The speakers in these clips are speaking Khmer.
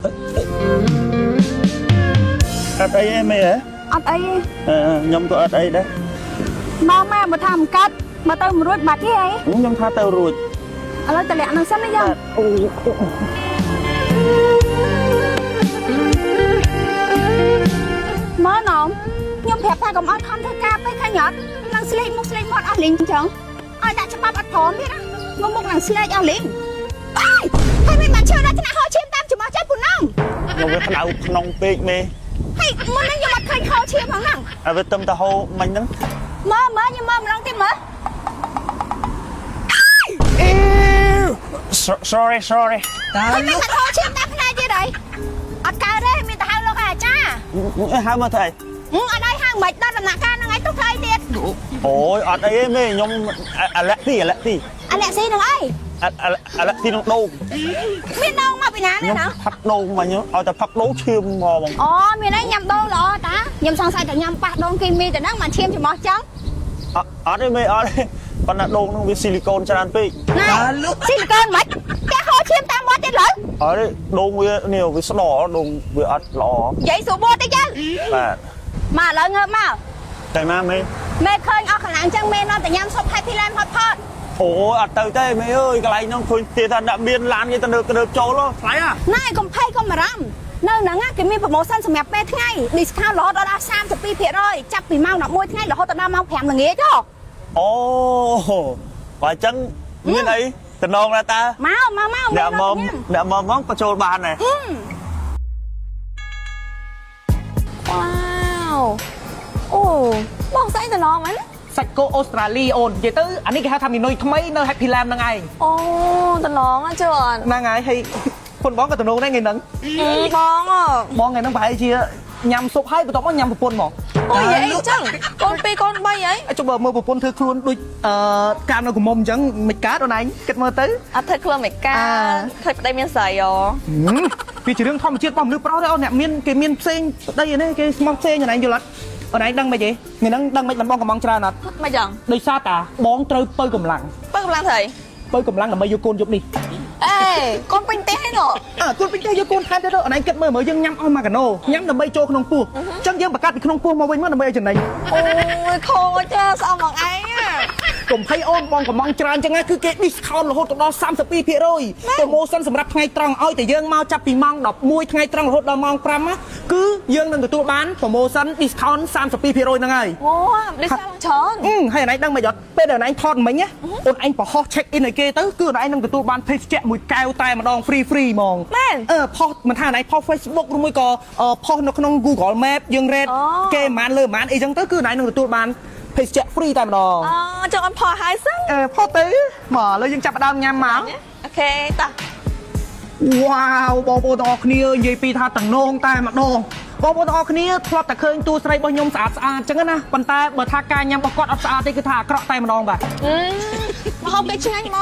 อัดไอ้ไหมเหรออัดไอ้ยำตัวอัดไอ้ได้มาทำกัดมาเติมรถบัตรที่ไอ้ยำท่าเตารูดอะไรแต่แหละนั่งซ้ำไม่ยังมาหนอมยำแผลผ้ากับอัดคอนเทกาไปขยันนั่งสลิงมุกสลิงหมดอัดลิงจังไอ้แต่จะมาอัดพร้อมพี่นะงมุกนั่งสลิงเอาลิงให้ไม่มาเชื่อได้ขนาดเขาเชื่อมตามจะมาใจปุ่นน้องยำเวทนาขนมเป๊กไหมให้มันนั่งยังมาเคยเขาเชื่อมของนั่งเอาไปต้มตะโฮมันนั่งมายังมาลองติมมาsorry ให้ไม่มาเขาเชื่อมตามขนาดยังไงอัดการได้มีแต่ห้างโลกาจ้าห้างมาไทยอัดได้ห้างใบต้นหนักการนั่งไงตุ๊กไทยเด็ดโอ้ยอัดไอ้ไหมยำอะไรที่อะไรสิหนึ่งไอ้อะไรที่น้องโด่งมีน้องมาไปนานเลยนะพักโด่งมาเนาะเอาแต่พักโด่งเชื่อมมองอ๋อมีได้ยำโด่งเหรอตายำซองใส่แต่ยำปะโด่งกินมีแต่นั่งมาเชื่อมจะมอจังอัดไอ้ไหมอัดปนัดโด่งต้องมีซิลิโคนจานปีซิลิโคนไหมแกเขาเชื่อมตามมอจังเหรออัดโด่งวิเนี่ยวิสลอโด่งวิอัดหล่อใหญ่สูบโบได้ยังมาเลยเงอะมาแต่มาไหมเมย์เคยเอาขนังจังเมย์นอนแต่ยำซบให้พี่แลนพอดโอ้อัดเตยเต้ไม่เอ้ยอะไรน้องคุยเตะทันดับเบียนล้านยี่ตันเดินโจโล่ไรอ่ะนายก็ไพ่ก็มารำนั่งนังก็มีโปรโมชั่นสำหรับเป้ไงดิสคาวน์ลดละ30 ปีเพียร้อยจับปีเมาหนักมวยไงหรือเขาตะดาเมาแผงอย่างงี้จ้ะโอ้ว่าจังนี่ไหนตะนองละตาเมาเดี๋ยวมอมประโจนบานnàyว้าวโอ้บอกใส่ตะนองมั้ยសាច់គោអូស្ត្រាលីអូននិយាយទៅអានេះគេហៅថាមីនុយថ្មីនៅ Happy Lamb ហ្នឹងឯងអូតឡងអញ្ចឹងហ្នឹងហើយហើយពុនបងក៏តំណងដែរថ្ងៃហ្នឹងបងថ្ងៃហ្នឹងប្រហែលជាញ៉ាំស៊ុបហើយបន្ទាប់មកញ៉ាំប្រពន្ធមកអូយអីអញ្ចឹងកូន2កូន3ហីចុះបើមើលប្រពន្ធធ្វើខ្លួនដូចកាមនៅកមុំអញ្ចឹងមិនកើតអូនឯងគិតមើលទៅអត់ធ្វើខ្លួនមិនកើតឃើញប្តីមានស្រីអូវាជារឿងធម្មជាតិរបស់មនុស្សប្រុសទេអូនអ្នកមានគេមានផ្សេងប្តីនេះគេស្មោះផ្សេងអូនឯងយល់អត់អូនឯងដឹងមិនទេថ្ងៃហ្នឹងដឹងមិនបានបងកំងច្រើនអត់មិនចឹងដោយសារតាបងត្រូវបើកម្លាំងស្អីបើកម្លាំងដើម្បីយកកូនយប់នេះអេកូនពេញទេហ៎ណូកូនពេញទេយកកូនថែមទៀតអូនឯងគិតមើលយើងញ៉ាំអស់មួយកាណូញ៉ាំដើម្បីចូលក្នុងពោះអញ្ចឹងយើងបង្កាត់ពីក្នុងពោះមកវិញមកដើម្បីឲ្យចំណេញអូយខូចចាស្អប់មកឯងកុំភ័យអូនបងកំងច្រើនចឹងណាគឺគេ discount រហូតដល់32%ប្រូម៉ូសិនសម្រាប់ថ្ងៃត្រង់ឲ្យតែយើងមកចាប់ពីម៉ោង11ថ្ងៃត្រង់រហូតដល់ម៉ោង5ណាគឺយើងនឹងទទួលបានប្រូម៉ូសិន discount 32%ហ្នឹងហើយអូ discount ច្រើនហើយអូនឯងដឹងមិនអត់ពេលដែលអូនឯងថតមិញណាអូនឯងប្រហោះ check in ឲ្យគេទៅគឺអូនឯងនឹងទទួលបានភេសជ្ជៈមួយកែវតែម្ដង free ហ្មងផុសមិនថាអូនឯងផុស Facebook ឬមួយក៏ផុសនៅក្នុង Google Map យើង rate គេប្រហែលលើប្រហែលអីចឹងទៅគឺអូនឯងនឹងទទួលបានភេសជ្ជៈ free តែម្ដងចង់អត់ផុសហើយសឹងផុសទៅមកឥឡូវយើងចាប់ផ្ដើមញ៉ាំមកអូខេតោះវ៉ាវបងប្អូនទាំងអស់គ្នានិយាយពីថាតំណងតែម្ដងបងប្អូនទាំងអស់គ្នាធ្លាប់តែឃើញតួស្រីរបស់ខ្ញុំស្អាតអញ្ចឹងណាប៉ុន្តែបើថាការញ៉ាំរបស់គាត់អត់ស្អាតទេគឺថាអាក្រក់តែម្ដងបាទមកហូបពេកឆ្ងាញ់ហ្ម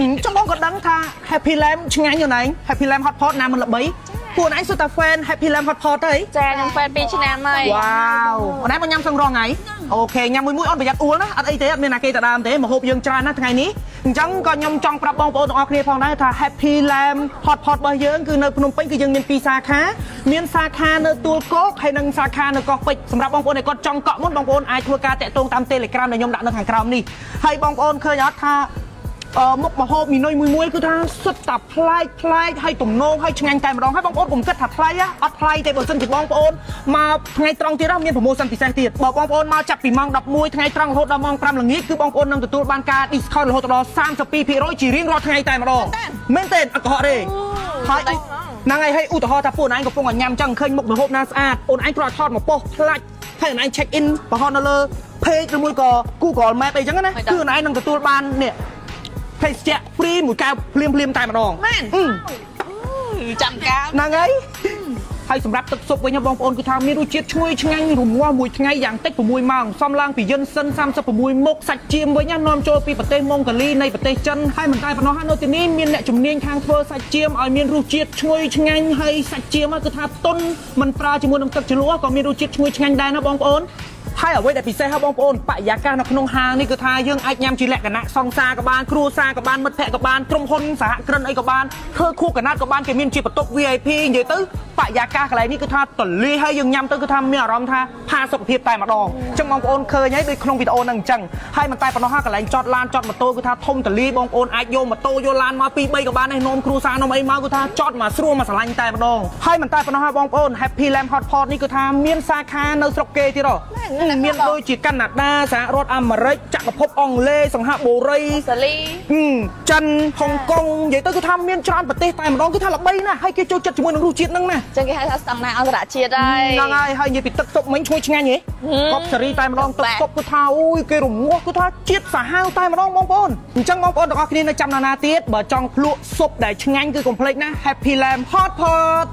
ងចុះបងក៏ដឹងថា Happy Lamb ឆ្ងាញ់ខ្លួនឯង Happy Lamb Hot Pot ណាមិនល្បីពួកឯងសុទ្ធតែ fan Happy Lamb Hot Pot ទេចាខ្ញុំ fan 2ឆ្នាំហើយវ៉ាវអូនឯងមកញ៉ាំសឹងរងថ្ងៃអូខេញ៉ាំមួយអូនប្រយ័ត្នអួលណាអត់អីទេអត់មានណាគេតដើមទេមកហូបយើងច្រើនណាថ្ងៃនេះអញ្ចឹងក៏ខ្ញុំចង់ប្រាប់បងប្អូនទាំងអស់គ្នាផងដែរថា Happy Lamb Hot Pot របស់យើងគឺនៅភ្នំពេញគឺយើងមាន2សាខាមានសាខានៅទួលគោកហើយនិងសាខានៅកោះពេជ្រសម្រាប់បងប្អូនដែលគាត់ចង់កក់មុនបងប្អូនអាចធ្វើការតាក់ទងតាម Telegram ដែលខ្ញុំដាក់នៅខាងក្រោមនេះហើយបងប្អូនឃើញអត់ថាមុខម្ហូបមីនុយមួយគឺថាសុទ្ធតែប្លែកហើយទំនងហើយឆ្ងាញ់តែម្ដងហើយបងប្អូនកុំគិតថាថ្លៃអត់ថ្លៃទេបើសិនជាបងប្អូនមកថ្ងៃត្រង់ទៀតមានប្រូម៉ូសិនពិសេសទៀតបើបងប្អូនមកចាប់ពីម៉ោង11ថ្ងៃត្រង់រហូតដល់ម៉ោង5ល្ងាចគឺបងប្អូននឹងទទួលបានការ discount រហូតដល់32%ជារៀងរាល់ថ្ងៃតែម្ដងមែនទេអត់កុហកទេហើយហ្នឹងហើយឧទាហរណ៍ថាពួកឯងកំពុងញ៉ាំចឹងឃើញមុខម្ហូបណាស្អាតអូនឯងគ្រាន់ថតមកប៉ុស្តិ៍ផ្លាច់ហើយអូនឯង check in បោះនៅលើ page ឬមួយក៏ Google Map អីចឹងណាគឺអូនឯងនឹងទទួលបាននេះភេសជ្ជៈ free មួយកែវភ្លាមតែម្ដងមែនចាំកាលហ្នឹងហើយហើយសម្រាប់ទឹកស៊ុបវិញបងប្អូនគឺថាមានរសជាតិឈ្ងុយឆ្ងាញ់រមាស់មួយថ្ងៃយ៉ាងតិច6ម៉ោងសំឡើងពីយិនសិន36មុខសាច់ចៀមវិញនាំចូលពីប្រទេសម៉ុងហ្គាលីនៃប្រទេសចិនហើយមិនតែប៉ុណ្ណោះនៅទីនេះមានអ្នកជំនាញខាងធ្វើសាច់ចៀមឲ្យមានរសជាតិឈ្ងុយឆ្ងាញ់ហើយសាច់ចៀមគឺថាទុនមិនប្រើជាមួយនឹងទឹកជ្រលក់ក៏មានរសជាតិឈ្ងុយឆ្ងាញ់ដែរណាបងប្អូន ហើយអ្វីដែលពិសេសហើយបងប្អូនបរិយាកាសនៅក្នុងហាងនេះគឺថាយើងអាចញ៉ាំជាលក្ខណៈសង្សារក៏បានគ្រួសារក៏បានមិត្តភ័ក្តិក៏បានក្រុមហ៊ុនសហគ្រិនអីក៏បានធ្វើខួបកណាត់ក៏បានគេមានជាបន្ទប់ VIP និយាយទៅបរិយាកាសកន្លែងនេះគឺថាទលាយហើយយើងញ៉ាំទៅគឺថាមានអារម្មណ៍ថាផាសុខភាពតែម្ដងអញ្ចឹងបងប្អូនឃើញហើយដូចក្នុងវីដេអូហ្នឹងអញ្ចឹងហើយមិនតែប៉ុណ្ណោះហើយកន្លែងចតឡានចតម៉ូតូគឺថាធំទលាយបងប្អូនអាចយកម៉ូតូយកឡានមក2 3ក៏បានដែរនោមគ្រួសារនោមអីមកគឺថាចតមកស្រួលមកស្រឡាញ់តែម្ដងហើយមិនតែប៉ុណ្ណោះហើយបងប្អូន Happy Lamb Hot Pot នេះគឺថាមានសាខានៅស្រុកគេទៀតហ៎មានដូចជាកាណាដាសហរដ្ឋអាមេរិកចក្រភពអង់គ្លេសសិង្ហបុរី សាលី ចិនហុងកុងនិយាយទៅគឺថាមានច្រើនប្រទេសតែម្ដងគឺថាល្បីណាស់ហើយគេចូលចិត្តជាមួយនឹងរសជាតិហ្នឹងណា ចឹងគេហៅថាស្តង់ដារអន្តរជាតិហើយ ហ្នឹងហើយនិយាយពីទឹកស៊ុបមិញឈ្ងុយឆ្ងាញ់ហ៎កប់សេរីតែម្ដងទឹកស៊ុបគឺថាអូយគេរងាស់គឺថាជាតិសាហាវតែម្ដងបងប្អូនអញ្ចឹងបងប្អូនទាំងអស់គ្នានៅចាំណាទៀតបើចង់ភ្លក់ស៊ុបដែលឆ្ងាញ់គឺកុំភ្លេចណា Happy Lamb Hot Pot